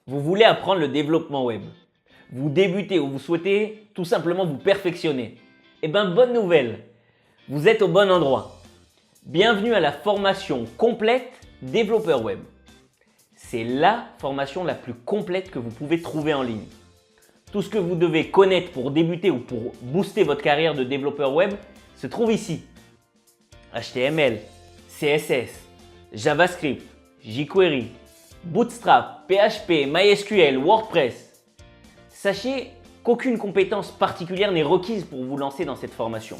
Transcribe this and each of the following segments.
Vous voulez apprendre le développement web. Vous débutez ou vous souhaitez tout simplement vous perfectionner. Eh bien, bonne nouvelle, vous êtes au bon endroit. Bienvenue à la formation complète développeur web. C'est la formation la plus complète que vous pouvez trouver en ligne. Tout ce que vous devez connaître pour débuter ou pour booster votre carrière de développeur web se trouve ici. HTML, CSS, JavaScript, jQuery, Bootstrap, PHP, MySQL, WordPress. Sachez qu'aucune compétence particulière n'est requise pour vous lancer dans cette formation.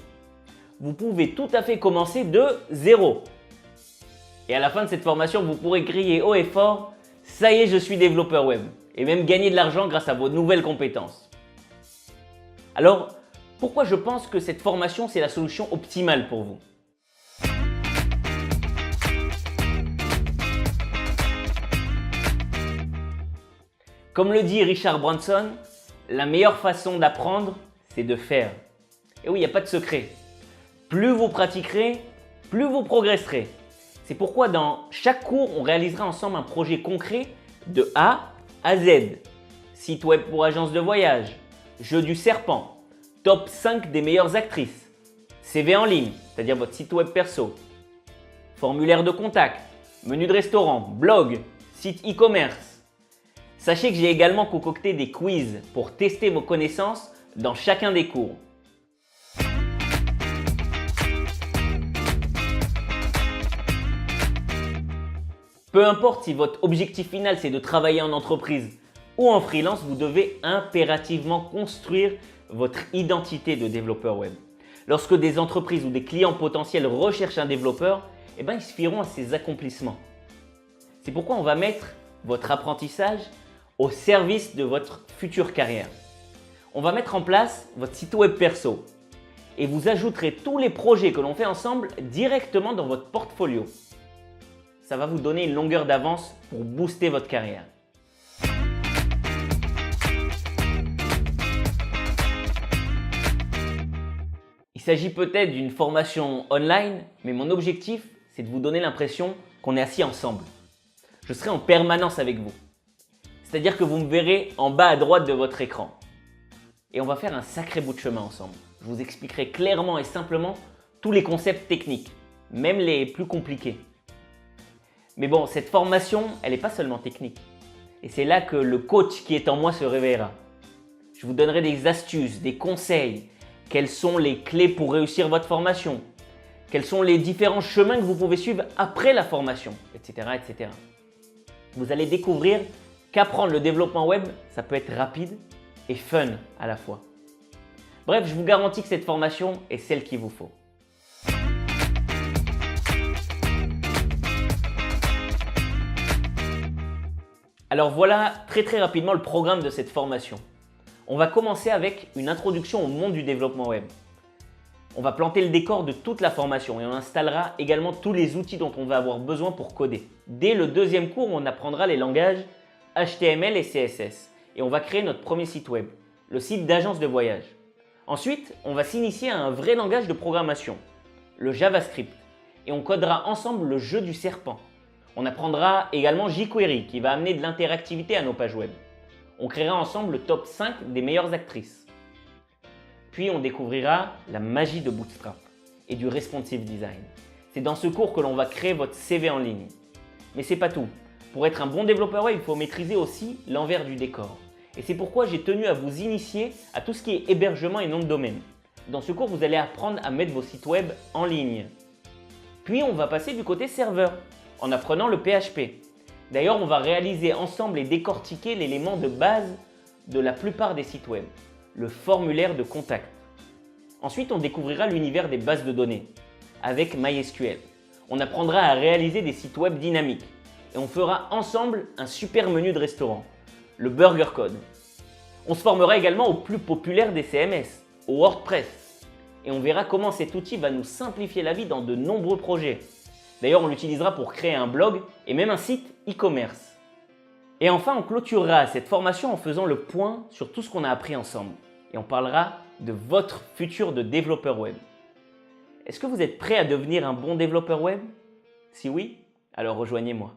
Vous pouvez tout à fait commencer de zéro. Et à la fin de cette formation, vous pourrez crier haut et fort « Ça y est, je suis développeur web » et même gagner de l'argent grâce à vos nouvelles compétences. Alors, pourquoi je pense que cette formation, c'est la solution optimale pour vous? Comme le dit Richard Branson, la meilleure façon d'apprendre, c'est de faire. Et oui, il n'y a pas de secret. Plus vous pratiquerez, plus vous progresserez. C'est pourquoi dans chaque cours, on réalisera ensemble un projet concret de A à Z. Site web pour agence de voyage, jeu du serpent, top 5 des meilleures actrices, CV en ligne, c'est-à-dire votre site web perso, formulaire de contact, menu de restaurant, blog, site e-commerce. Sachez que j'ai également concocté des quiz pour tester vos connaissances dans chacun des cours. Peu importe si votre objectif final c'est de travailler en entreprise ou en freelance, vous devez impérativement construire votre identité de développeur web. Lorsque des entreprises ou des clients potentiels recherchent un développeur, ils se fieront à ses accomplissements. C'est pourquoi on va mettre votre apprentissage au service de votre future carrière. On va mettre en place votre site web perso et vous ajouterez tous les projets que l'on fait ensemble directement dans votre portfolio. Ça va vous donner une longueur d'avance pour booster votre carrière. Il s'agit peut-être d'une formation online, mais mon objectif, c'est de vous donner l'impression qu'on est assis ensemble. Je serai en permanence avec vous. C'est-à-dire que vous me verrez en bas à droite de votre écran. Et on va faire un sacré bout de chemin ensemble. Je vous expliquerai clairement et simplement tous les concepts techniques, même les plus compliqués. Mais bon, cette formation, elle n'est pas seulement technique. Et c'est là que le coach qui est en moi se réveillera. Je vous donnerai des astuces, des conseils. Quelles sont les clés pour réussir votre formation? Quels sont les différents chemins que vous pouvez suivre après la formation, etc., etc. Vous allez découvrir qu'apprendre le développement web, ça peut être rapide et fun à la fois. Bref, je vous garantis que cette formation est celle qu'il vous faut. Alors voilà très rapidement le programme de cette formation. On va commencer avec une introduction au monde du développement web. On va planter le décor de toute la formation et on installera également tous les outils dont on va avoir besoin pour coder. Dès le deuxième cours, on apprendra les langages HTML et CSS et on va créer notre premier site web, le site d'agence de voyage. Ensuite, on va s'initier à un vrai langage de programmation, le JavaScript, et on codera ensemble le jeu du serpent. On apprendra également jQuery qui va amener de l'interactivité à nos pages web. On créera ensemble le top 5 des meilleures actrices. Puis on découvrira la magie de Bootstrap et du responsive design. C'est dans ce cours que l'on va créer votre CV en ligne. Mais c'est pas tout. Pour être un bon développeur web, il faut maîtriser aussi l'envers du décor. Et c'est pourquoi j'ai tenu à vous initier à tout ce qui est hébergement et nom de domaine. Dans ce cours, vous allez apprendre à mettre vos sites web en ligne. Puis on va passer du côté serveur en apprenant le PHP. D'ailleurs, on va réaliser ensemble et décortiquer l'élément de base de la plupart des sites web, le formulaire de contact. Ensuite, on découvrira l'univers des bases de données avec MySQL. On apprendra à réaliser des sites web dynamiques et on fera ensemble un super menu de restaurant, le Burger Code. On se formera également au plus populaire des CMS, au WordPress. Et on verra comment cet outil va nous simplifier la vie dans de nombreux projets. D'ailleurs, on l'utilisera pour créer un blog et même un site e-commerce. Et enfin, on clôturera cette formation en faisant le point sur tout ce qu'on a appris ensemble. Et on parlera de votre futur de développeur web. Est-ce que vous êtes prêt à devenir un bon développeur web? Si oui, alors rejoignez-moi.